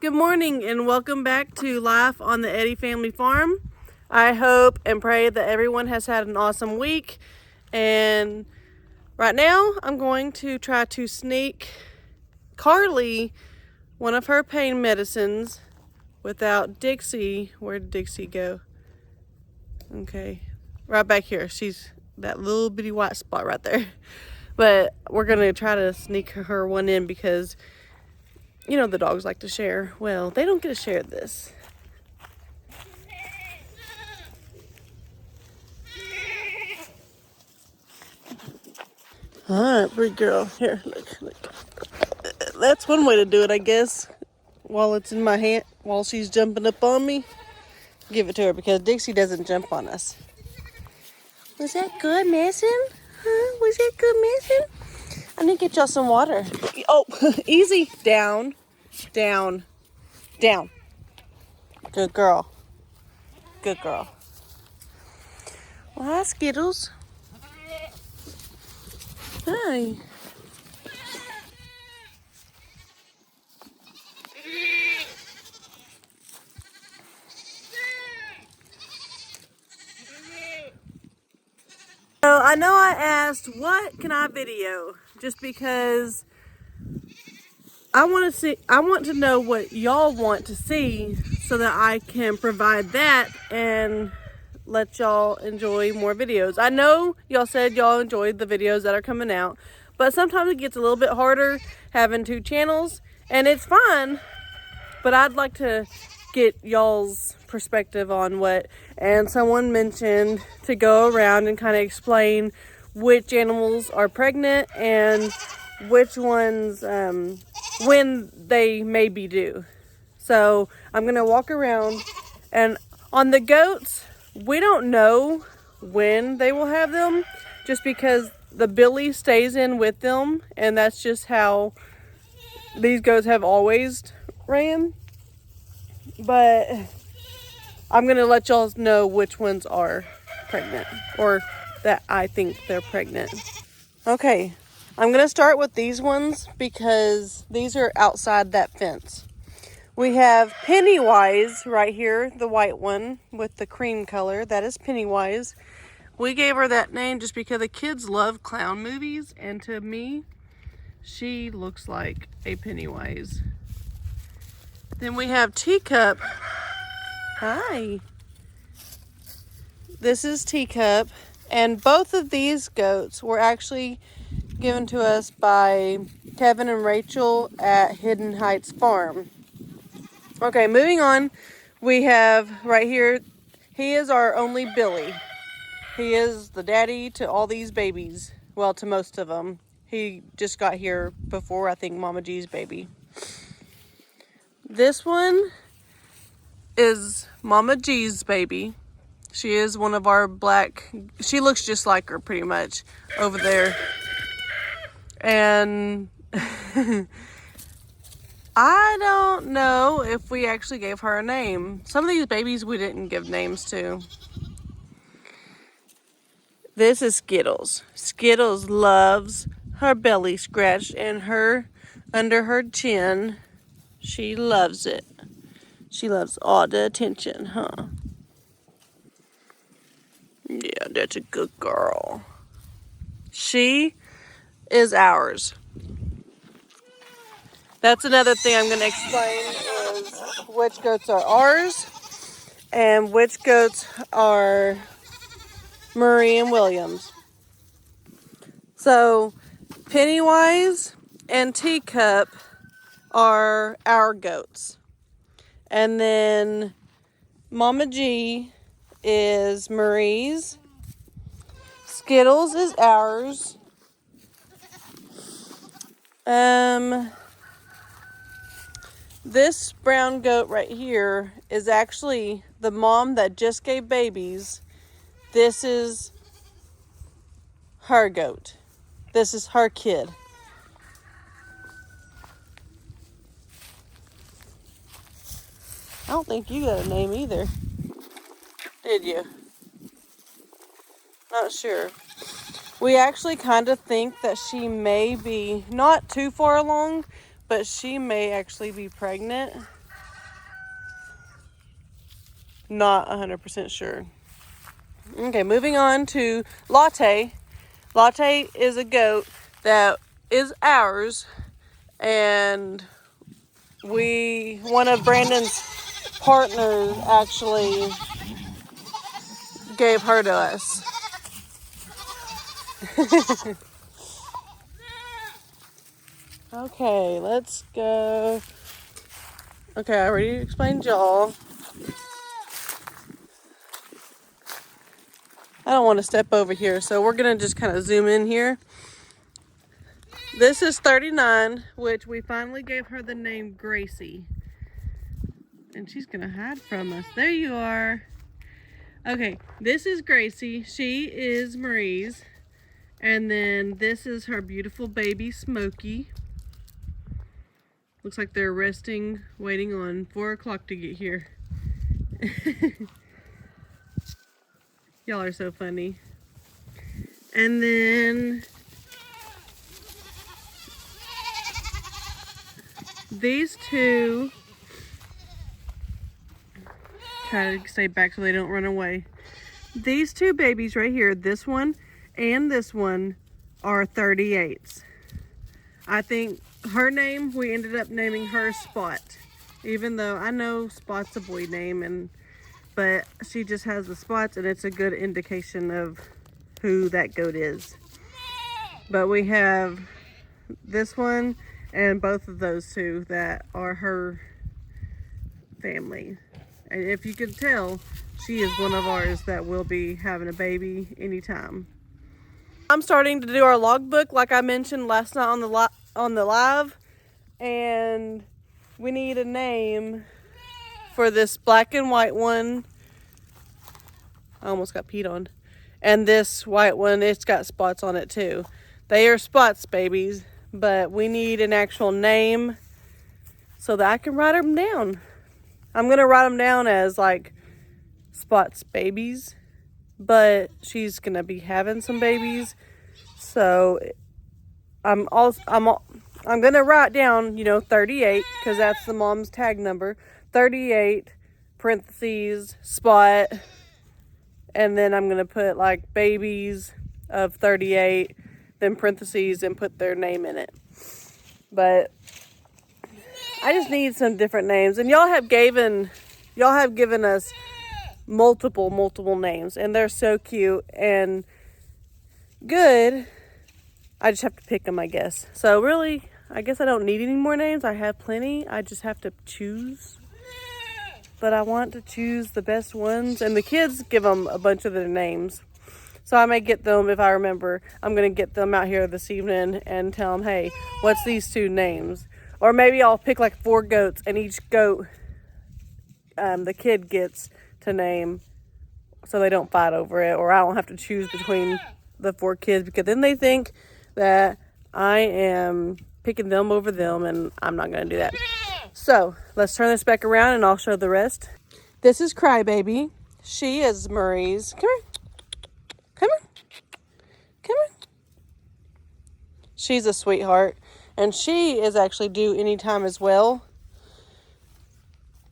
Good morning and welcome back to Life on the Eddy Family Farm. I hope and pray that everyone has had an awesome week. And right now I'm going to try to sneak Carly one of her pain medicines without Dixie. Where did Dixie go? Okay, right back here. She's that little bitty white spot right there. But we're going to try to sneak her one in because you know the dogs like to share. Well, they don't get to share this. All right, pretty girl. Here, look. That's one way to do it, I guess. While it's in my hand, while she's jumping up on me, give it to her because Dixie doesn't jump on us. Was that good messing? Huh? Was that good messing? I need to get y'all some water. Oh, easy. Down. Down. Down. Good girl. Good girl. Well, hi, Skittles. Hi. So I know I asked, what can I video? Just because I want to know what y'all want to see so that I can provide that and let y'all enjoy more videos. I know y'all said y'all enjoyed the videos that are coming out, but sometimes it gets a little bit harder having two channels, and it's fine, but I'd like to get y'all's perspective on what, and someone mentioned to go around and kind of explain which animals are pregnant and which ones when they may be due. So I'm gonna walk around, and on the goats, we don't know when they will have them just because the billy stays in with them, and that's just how these goats have always ran. But I'm gonna let y'all know which ones are pregnant, or that I think they're pregnant. Okay, I'm gonna start with these ones because these are outside that fence. We have Pennywise right here, the white one with the cream color. That is Pennywise. We gave her that name just because the kids love clown movies, and to me, she looks like a Pennywise. Then we have Teacup. Hi. This is Teacup, and both of these goats were actually given to us by Kevin and Rachel at Hidden Heights Farm. Okay, moving on, we have right here, he is our only Billy. He is the daddy to all these babies. Well, to most of them. He just got here before, I think, Mama G's baby. This one is Mama G's baby. She is one of our black, she looks just like her pretty much over there. And I don't know if we actually gave her a name. Some of these babies we didn't give names to. This is Skittles. Skittles loves her belly scratched and her under her chin. She loves it. She loves all the attention, huh? Yeah, that's a good girl. She is ours. That's another thing I'm going to explain is which goats are ours and which goats are Murray and Williams. So Pennywise and Teacup are our goats. And then Mama G is Marie's. Skittles is ours. This brown goat right here is actually the mom that just gave babies. This is her goat. This is her kid. I don't think you got a name either. Did you? Not sure. We actually kind of think that she may be not too far along, but she may actually be pregnant. not 100% sure. Okay, moving on to Latte. Latte is a goat that is ours, and one of Brandon's partners actually gave her to us. Okay, let's go. Okay, I already explained y'all. I don't want to step over here, so we're going to just kind of zoom in here. This is 39, which we finally gave her the name Gracie. And she's going to hide from us. There you are. Okay, this is Gracie. She is Marie's. And then this is her beautiful baby, Smokey. Looks like they're resting, waiting on 4 o'clock to get here. Y'all are so funny. And then these two, try to stay back so they don't run away. These two babies right here, this one and this one, are 38s. I think her name, we ended up naming her Spot. Even though I know Spot's a boy name, but she just has the spots, and it's a good indication of who that goat is. But we have this one and both of those two that are her family. And if you can tell, she is one of ours that will be having a baby anytime. I'm starting to do our logbook like I mentioned last night on the live, and we need a name for this black and white one. I almost got peed on. And this white one, it's got spots on it too. They are Spots babies, but we need an actual name so that I can write them down. I'm going to write them down as like Spots babies, but she's going to be having some babies. So I'm going to write down, 38, because that's the mom's tag number. 38, parentheses, Spot. And then I'm going to put like babies of 38, then parentheses, and put their name in it. But I just need some different names. And y'all have given us multiple names. And they're so cute and good. I just have to pick them, I guess. So really, I guess I don't need any more names. I have plenty. I just have to choose. But I want to choose the best ones. And the kids give them a bunch of their names. So I may get them, if I remember, I'm going to get them out here this evening and tell them, hey, what's these two names? Or maybe I'll pick like 4 goats, and each goat the kid gets to name so they don't fight over it. Or I don't have to choose between the 4 kids, because then they think that I am picking them over them, and I'm not going to do that. So let's turn this back around and I'll show the rest. This is Crybaby. She is Marie's. Come here. Come here. Come here. She's a sweetheart. And she is actually due anytime as well.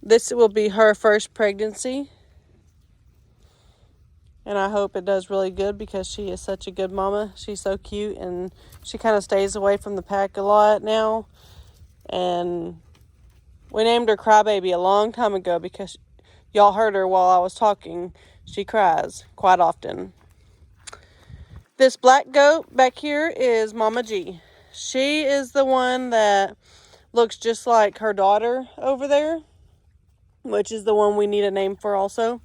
This will be her first pregnancy. And I hope it does really good, because she is such a good mama. She's so cute, and she kind of stays away from the pack a lot now. And we named her Crybaby a long time ago because y'all heard her while I was talking. She cries quite often. This black goat back here is Mama G. She is the one that looks just like her daughter over there, which is the one we need a name for also.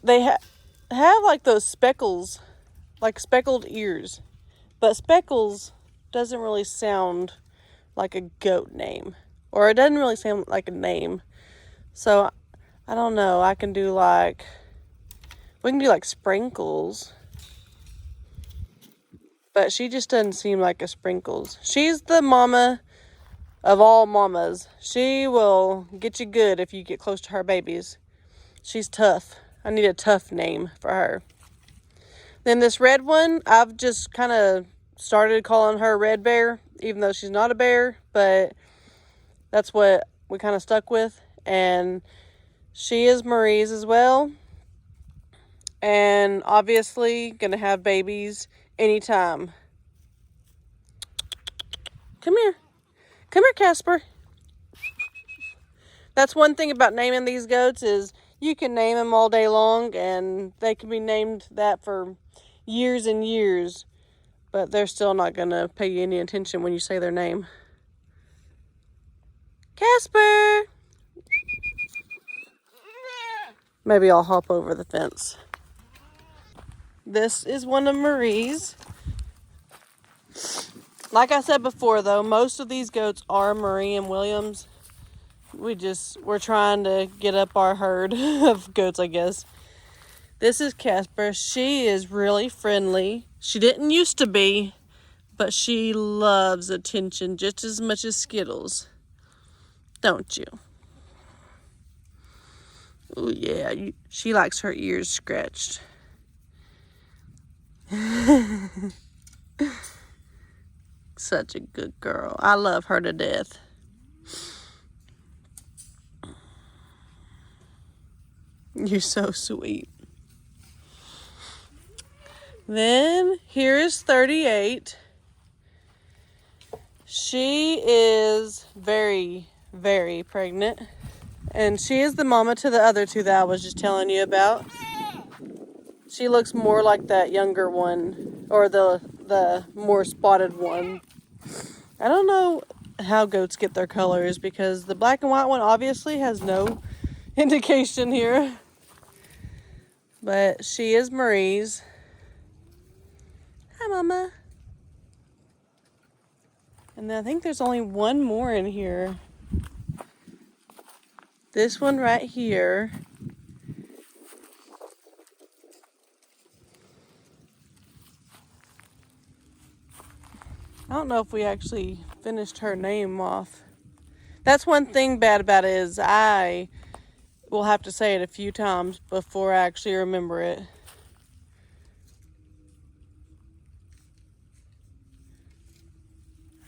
They have like those speckles, like speckled ears. But speckles doesn't really sound like a goat name. Or it doesn't really sound like a name. So, I don't know. We can do like Sprinkles. But she just doesn't seem like a Sprinkles. She's the mama of all mamas. She will get you good if you get close to her babies. She's tough. I need a tough name for her. Then this red one, I've just kind of started calling her Red Bear, even though she's not a bear, but that's what we kind of stuck with. And She is Marie's as well. And obviously gonna have babies anytime. Come here. Come here, Casper. That's one thing about naming these goats is you can name them all day long and they can be named that for years and years, but they're still not going to pay you any attention when you say their name. Casper! Maybe I'll hop over the fence. This is one of Marie's. Like I said before, though, most of these goats are Marie and Williams. We're trying to get up our herd of goats, I guess. This is Casper. She is really friendly. She didn't used to be, but she loves attention just as much as Skittles. Don't you? Oh, yeah. She likes her ears scratched. Such a good girl. I love her to death. You're so sweet. Then here is 38. She is very, very pregnant. And she is the mama to the other two that I was just telling you about. She looks more like that younger one, or the more spotted one. I don't know how goats get their colors because the black and white one obviously has no indication here. But she is Marie's. Hi, Mama. And I think there's only one more in here. This one right here. I don't know if we actually finished her name off. That's one thing bad about it is I will have to say it a few times before I actually remember it.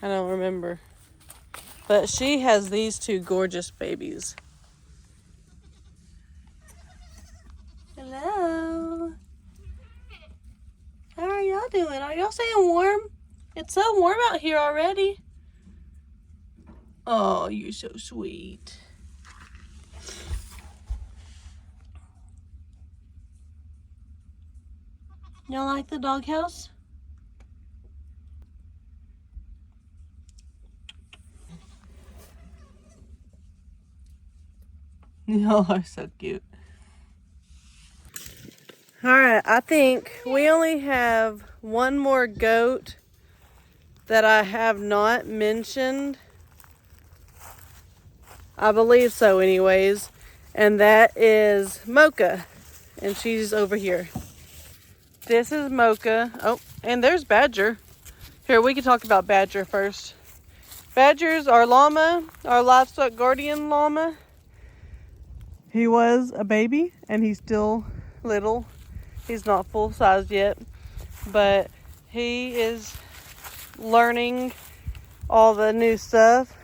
I don't remember. But she has these two gorgeous babies. Hello. How are y'all doing? Are y'all staying warm? It's so warm out here already. Oh, you're so sweet. Y'all like the doghouse? Y'all are so cute. Alright, I think we only have one more goat that I have not mentioned. I believe so anyways. And that is Mocha. And she's over here. This is Mocha. Oh, and there's Badger. Here, we can talk about Badger first. Badger's our llama, our livestock guardian llama. He was a baby and he's still little. He's not full size yet, but he is learning all the new stuff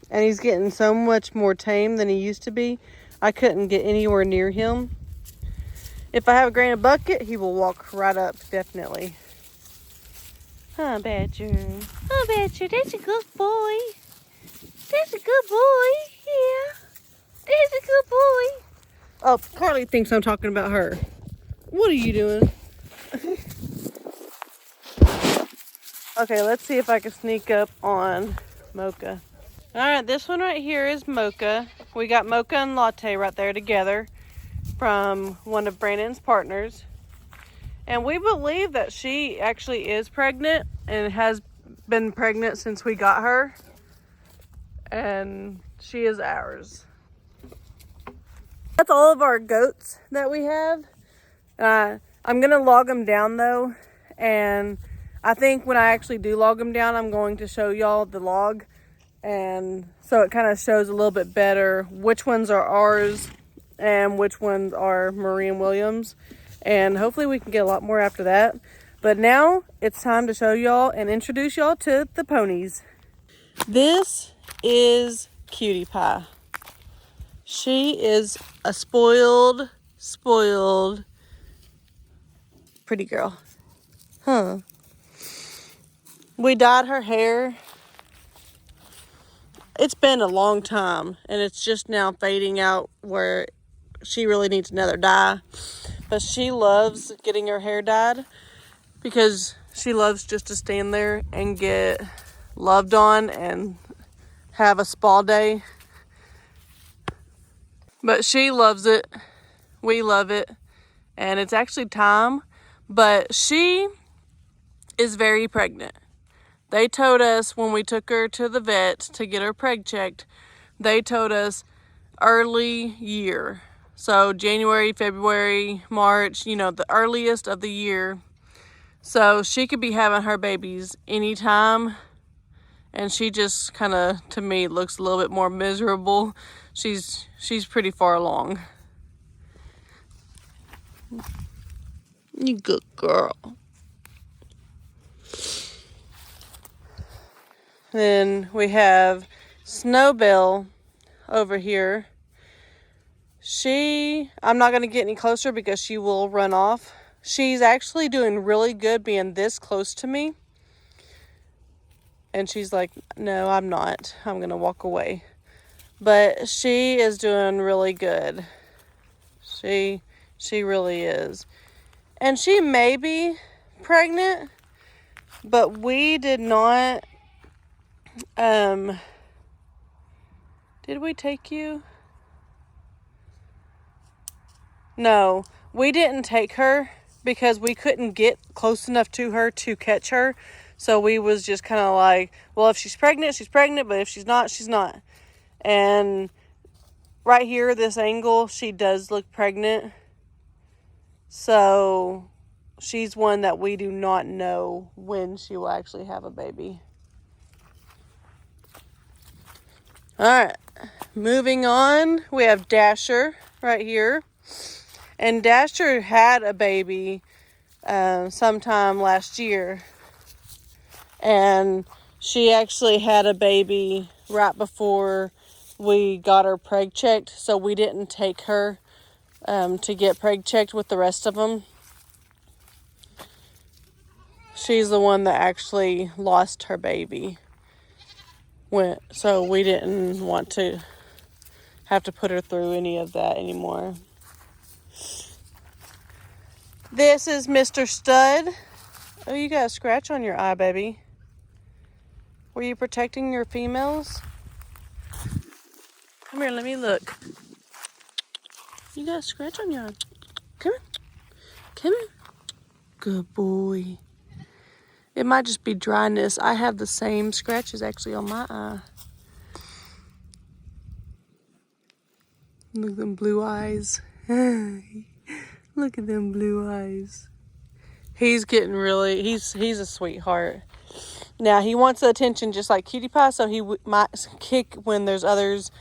and he's getting so much more tame than he used to be. I couldn't get anywhere near him. If I have a granite bucket, he will walk right up, definitely. Huh, Badger? Oh, Badger, that's a good boy. That's a good boy. Yeah. That's a good boy. Oh, Carly thinks I'm talking about her. What are you doing? Okay, let's see if I can sneak up on Mocha. Alright, this one right here is Mocha. We got Mocha and Latte right there together from one of Brandon's partners. And we believe that she actually is pregnant and has been pregnant since we got her. And she is ours. That's all of our goats that we have. I'm going to log them down though. And I think when I actually do log them down, I'm going to show y'all the log. And so it kind of shows a little bit better which ones are ours and which ones are Marie and Williams. And hopefully we can get a lot more after that. But now it's time to show y'all and introduce y'all to the ponies. This is Cutie Pie. She is a spoiled, pretty girl. Huh. We dyed her hair. It's been a long time, and it's just now fading out where she really needs another dye. But she loves getting her hair dyed because she loves just to stand there and get loved on and have a spa day. But she loves it. We love it. And it's actually time. But she is very pregnant. They told us when we took her to the vet to get her preg checked, they told us early year. So January, February, March, you know, the earliest of the year. So she could be having her babies anytime. And she just kind of, to me, looks a little bit more miserable. She's pretty far along. You good girl. Then we have Snowbell over here. I'm not going to get any closer because she will run off. She's actually doing really good being this close to me. And she's like, no, I'm not. I'm going to walk away. But she is doing really good. She really is. And she may be pregnant, but we did not. Did we take you? No, we didn't take her because we couldn't get close enough to her to catch her. So we was just kind of like, well, if she's pregnant, she's pregnant, but if she's not, she's not. And right here, this angle, she does look pregnant. So she's one that we do not know when she will actually have a baby. All right, moving on, we have Dasher right here. And Dasher had a baby sometime last year. And she actually had a baby right before we got her preg checked. So we didn't take her to get preg checked with the rest of them. She's the one that actually lost her baby. So we didn't want to have to put her through any of that anymore. This is Mr. Stud. Oh, you got a scratch on your eye, baby. Were you protecting your females? Come here, let me look. You got a scratch on your eye. Come here. Come here. Good boy. It might just be dryness. I have the same scratches actually on my eye. Look at them blue eyes. Look at them blue eyes. He's getting really, he's a sweetheart. Now, he wants the attention just like Cutie Pie, so he might kick when there's others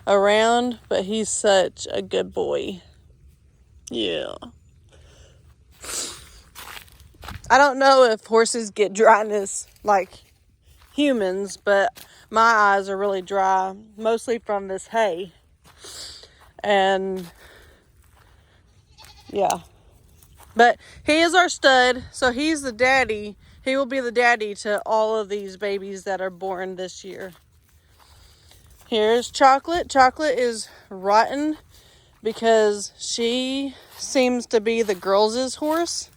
around, but he's such a good boy. Yeah. I don't know if horses get dryness like humans, but my eyes are really dry, mostly from this hay. And yeah. But he is our stud, so he's the daddy. He will be the daddy to all of these babies that are born this year. Here's Chocolate. Chocolate is rotten because she seems to be the girls' horse.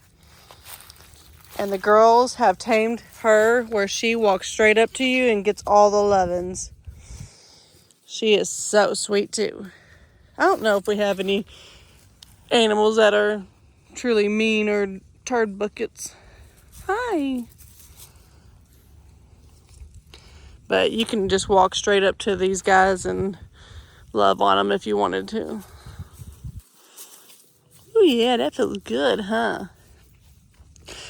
And the girls have tamed her where she walks straight up to you and gets all the lovin's. She is so sweet too. I don't know if we have any animals that are truly mean or turd buckets. Hi. But you can just walk straight up to these guys and love on them if you wanted to. Oh yeah, that feels good, huh?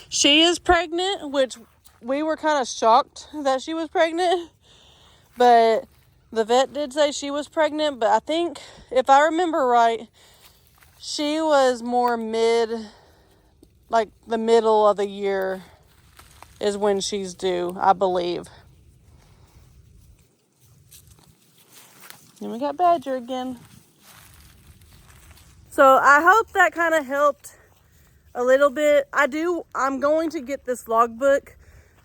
She is pregnant, which we were kind of shocked that she was pregnant. But the vet did say she was pregnant. But I think, if I remember right, she was more like the middle of the year is when she's due, I believe. And we got Badger again. So I hope that kind of helped a little bit. I'm going to get this logbook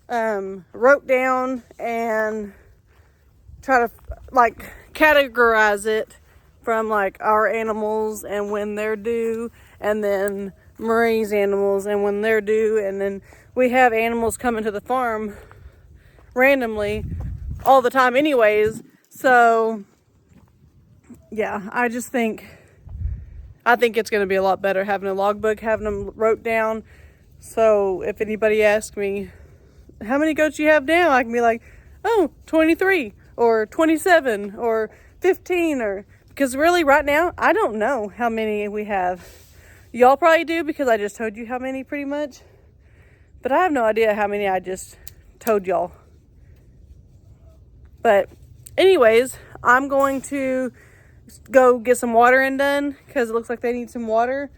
wrote down and try to like categorize it from like our animals and when they're due, and then Marie's animals and when they're due, and then we have animals coming to the farm randomly all the time anyways. So yeah, I think it's going to be a lot better having a logbook, having them wrote down. So if anybody asks me how many goats you have now, I can be like, oh, 23 or 27 or 15, or because really right now I don't know how many we have. Y'all probably do because I just told you how many pretty much, but I have no idea how many I just told y'all. But anyways, I'm going to go get some watering done because it looks like they need some water,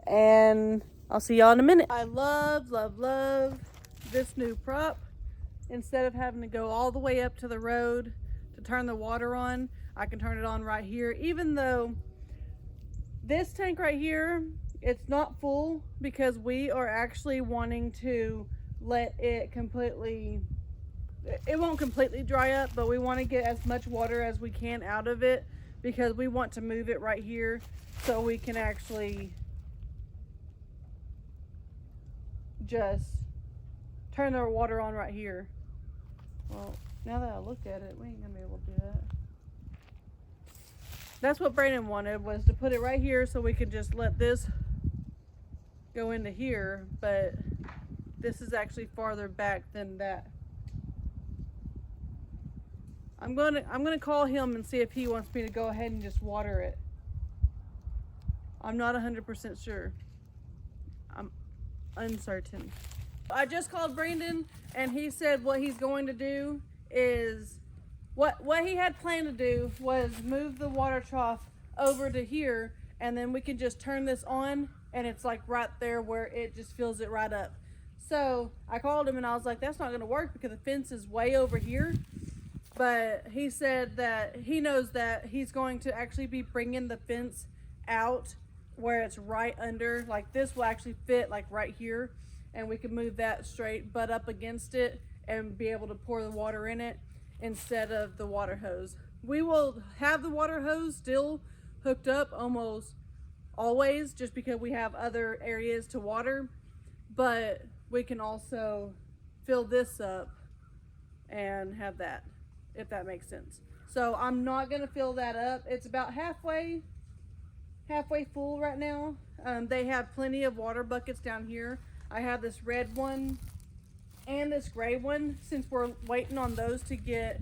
and I'll see y'all in a minute. I love this new prop. Instead of having to go all the way up to the road to turn the water on, I can turn it on right here. Even though this tank right here, it's not full because we are actually wanting to let it completely, it won't completely dry up, but we want to get as much water as we can out of it because we want to move it right here so we can actually just turn the water on right here. Well, now that I look at it, we ain't gonna be able to do that. That's what Brandon wanted, was to put it right here so we could just let this go into here, but this is actually farther back than that. I'm gonna call him and see if he wants me to go ahead and just water it. I'm not 100% sure. I'm uncertain. I just called Brandon and he said what he's going to do is what he had planned to do was move the water trough over to here, and then we can just turn this on and it's like right there where it just fills it right up. So I called him and I was like, that's not going to work because the fence is way over here. But he said that he knows that he's going to actually be bringing the fence out where it's right under, like this will actually fit like right here, and we can move that straight butt up against it and be able to pour the water in it instead of the water hose. We will have the water hose still hooked up almost always just because we have other areas to water, but we can also fill this up and have that, if that makes sense. So I'm not gonna fill that up. It's about halfway full right now. They have plenty of water buckets down here. I have this red one and this gray one. Since we're waiting on those to get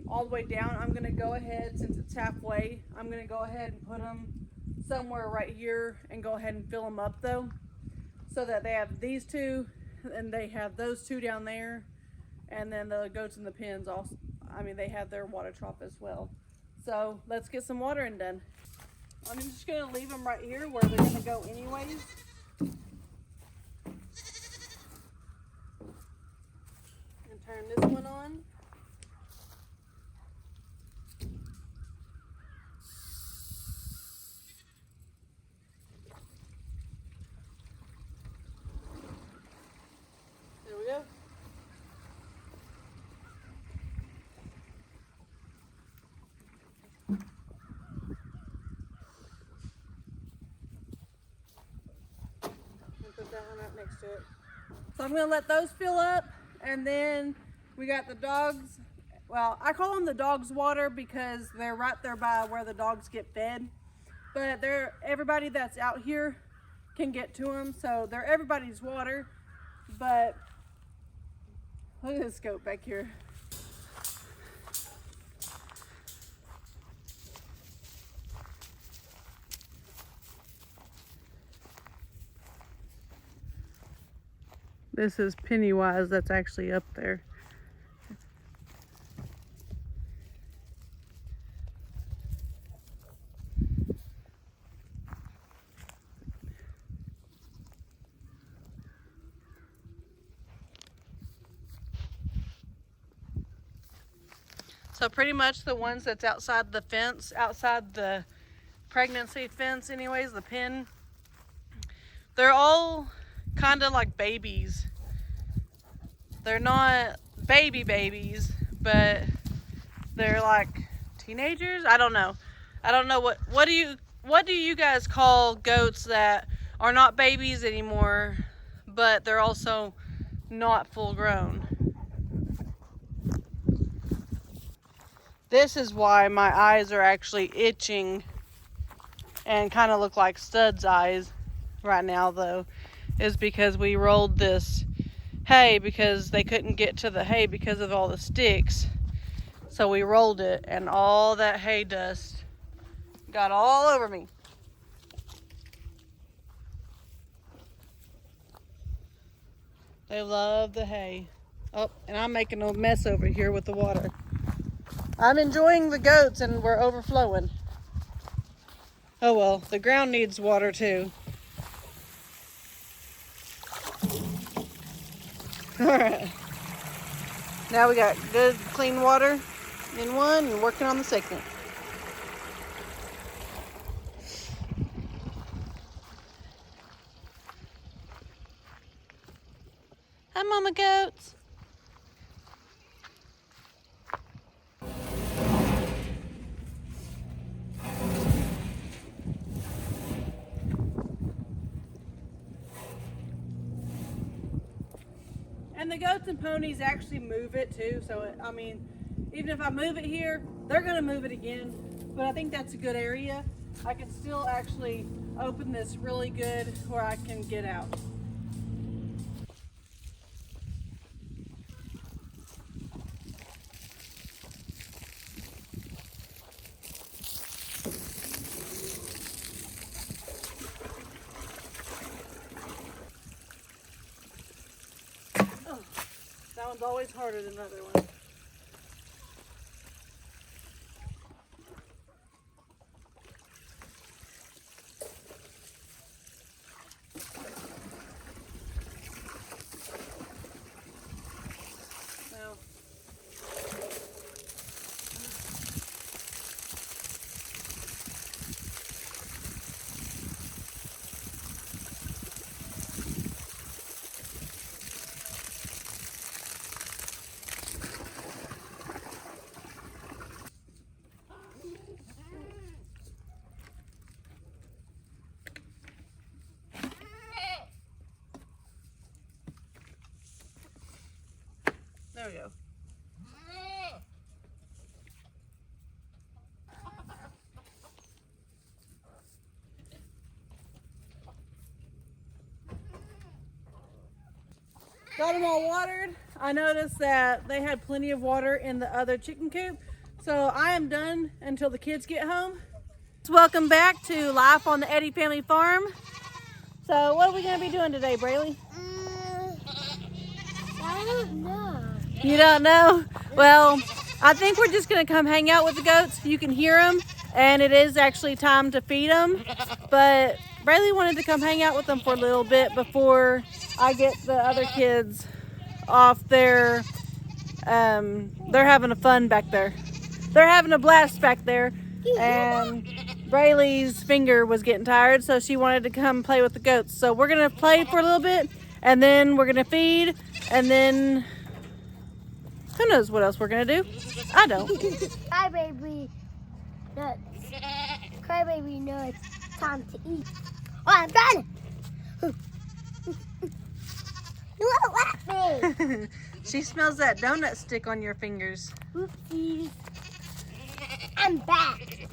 all the way down, I'm gonna go ahead, since it's halfway, I'm gonna go ahead and put them somewhere right here and go ahead and fill them up though, so that they have these two and they have those two down there, and then the goats in the pens also, I mean, they have their water trough as well. So let's get some watering done. I'm just gonna leave them right here where they're gonna go anyways. And turn this one on. There we go. Put that one up next to it. So I'm gonna let those fill up, and then we got the dogs. Well, I call them the dogs' water because they're right there by where the dogs get fed. But everybody that's out here can get to them, so they're everybody's water. But look at this goat back here. This is Pennywise that's actually up there. So pretty much the ones that's outside the fence, outside the pregnancy fence anyways, the pen. They're all kind of like babies. They're not babies, but they're like teenagers. I don't know. What do you guys call goats that are not babies anymore, but they're also not full grown? This is why my eyes are actually itching and kind of look like Stud's eyes right now, though, is because we rolled this hay because they couldn't get to the hay because of all the sticks. So we rolled it, and all that hay dust got all over me. They love the hay. Oh, and I'm making a mess over here with the water. I'm enjoying the goats, and we're overflowing. Oh well, the ground needs water too. Alright. Now we got good clean water in one and working on the second. Hi, mama goats. And the goats and ponies actually move it too. So, I mean, even if I move it here, they're going to move it again. But I think that's a good area. I can still actually open this really good where I can get out. That one's always harder than the other one. Well, there we go. Got them all watered. I noticed that they had plenty of water in the other chicken coop. So I am done until the kids get home. Welcome back to Life on the Eddy Family Farm. So what are we going to be doing today, Braylee? I don't know. You don't know? Well, I think we're just going to come hang out with the goats. You can hear them, and it is actually time to feed them. But Braylee wanted to come hang out with them for a little bit before I get the other kids off their, they're having a fun back there. They're having a blast back there. And Braylee's finger was getting tired, so she wanted to come play with the goats. So we're going to play for a little bit, and then we're going to feed, and then who knows what else we're going to do? I don't. Crybaby nuts. Crybaby nuts. Time to eat. Oh, I'm done. You won't let me. She smells that donut stick on your fingers. Oopsies. I'm back.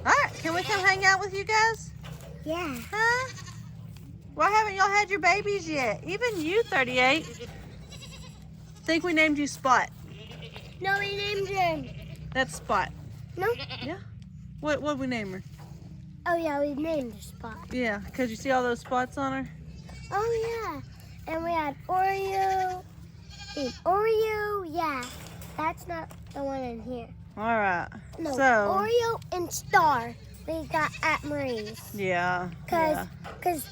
Alright, can we come hang out with you guys? Yeah. Huh? Why haven't y'all had your babies yet? Even you, 38. Think we named you Spot. No, we named him. That's Spot. No? Yeah. What'd we name her? Oh, yeah, we named her Spot. Yeah, because you see all those spots on her? Oh, yeah. And we had Oreo. Oreo, yeah. That's not the one in here. Alright. No, So, Oreo and Star we got at Marie's. yeah. Because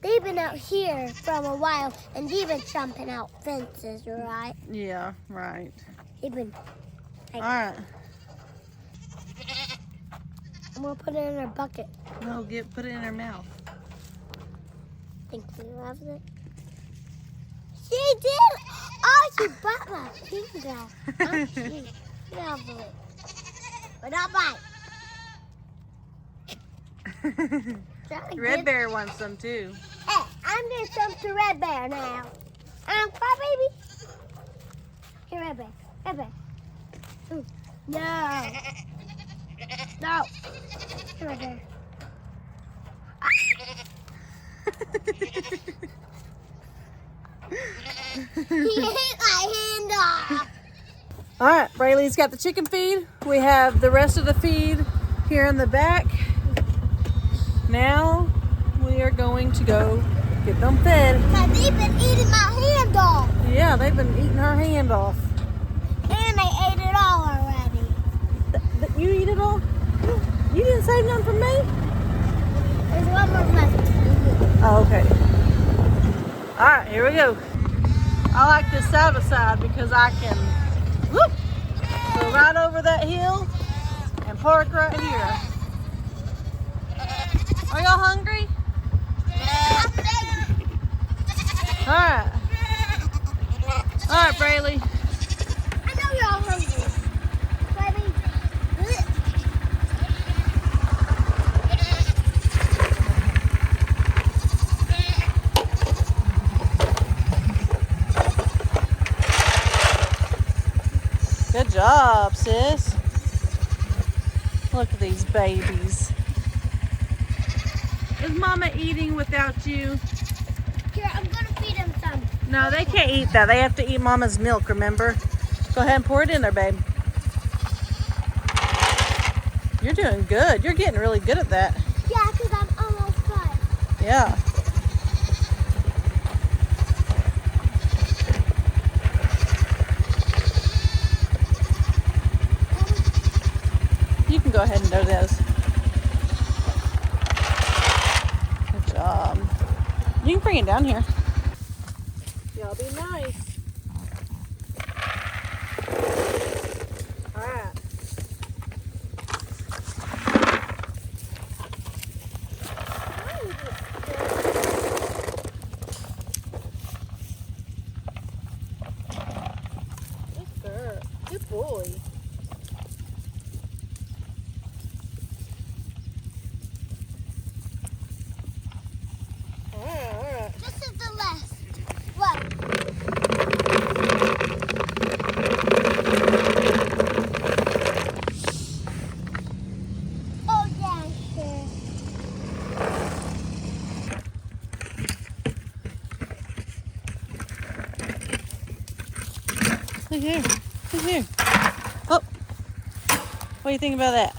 they've been out here from a while and they've been jumping out fences, right? Yeah, right. They've been like, Alright. I'm gonna put it in her bucket. No, put it in her mouth. Think she loves it. She did. Oh, she bit my finger. Oh, she loves it. But not mine. Red Bear wants some too. Hey, I'm gonna jump to Red Bear now. Cry baby. Here, Red Bear. Red Bear. Ooh. No. No. Here, Red Bear. He hit my hand off. All right, Braylee's got the chicken feed. We have the rest of the feed here in the back. Now we are going to go get them fed. Because they've been eating my hand off. Yeah, they've been eating her hand off. And they ate it all already. You eat it all? You didn't save none for me? There's one more left. Oh, okay. All right, here we go. I like this side by side because I can whoop, go right over that hill and park right here. Are y'all hungry? All right. All right, Braylee. I know you're all hungry. Baby. Good job, sis. Look at these babies. Is Mama eating without you? Here, I'm going to feed them some. No, they can't eat that. They have to eat Mama's milk, remember? Go ahead and pour it in there, babe. You're doing good. You're getting really good at that. Yeah, because I'm almost done. Yeah. You can go ahead and do this. Good job. You can bring it down here. Y'all be nice. All right. Good girl. Good boy. This is the last one. Oh, yeah, sure. Look here. Look here. Oh. What do you think about that?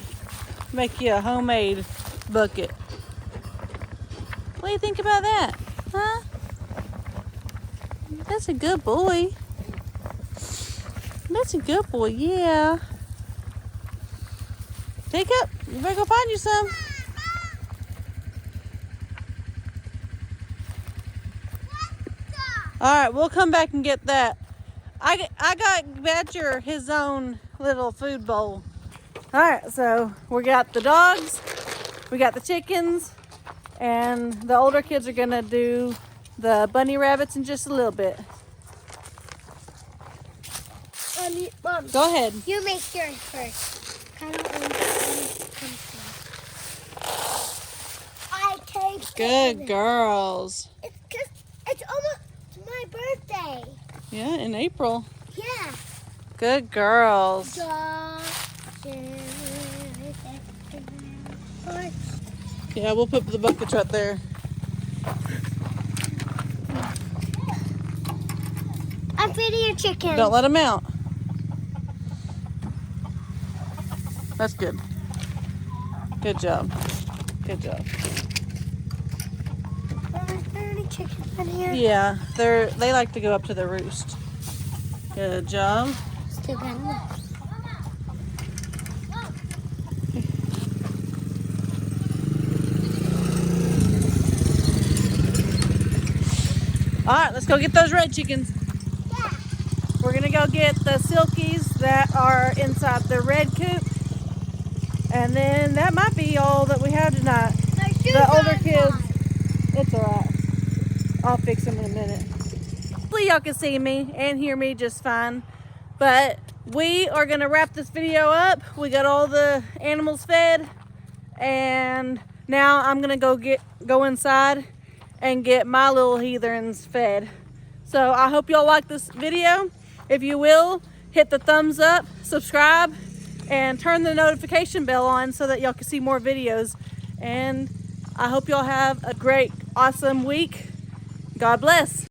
Make you a homemade bucket. What do you think about that? Huh? That's a good boy. That's a good boy, yeah. Take up. You better go find you some. All right, we'll come back and get that. I got Badger his own little food bowl. All right, so we got the dogs, we got the chickens, and the older kids are gonna do the bunny rabbits in just a little bit. Mom, Go ahead. you make yours first. I don't want to come I taste Good girls. It's because it's almost my birthday. Yeah, in April. Yeah. Good girls. Yeah, we'll put the buckets right there. I'm feeding your chicken. Don't let them out. That's good. Good job. Good job. Are there any chickens in here? Yeah, they like to go up to the roost. Good job. Still got enough. All right, let's go get those red chickens. Yeah. We're gonna go get the silkies that are inside the red coop, And then that might be all that we have tonight. The older kids, it's alright. I'll fix them in a minute. Hopefully y'all can see me and hear me just fine. But we are gonna wrap this video up. We got all the animals fed, and now I'm gonna go inside and get my little heathens fed. So I hope y'all like this video. If you will, hit the thumbs up, subscribe, and turn the notification bell on so that y'all can see more videos. And I hope y'all have a great, awesome week. God bless.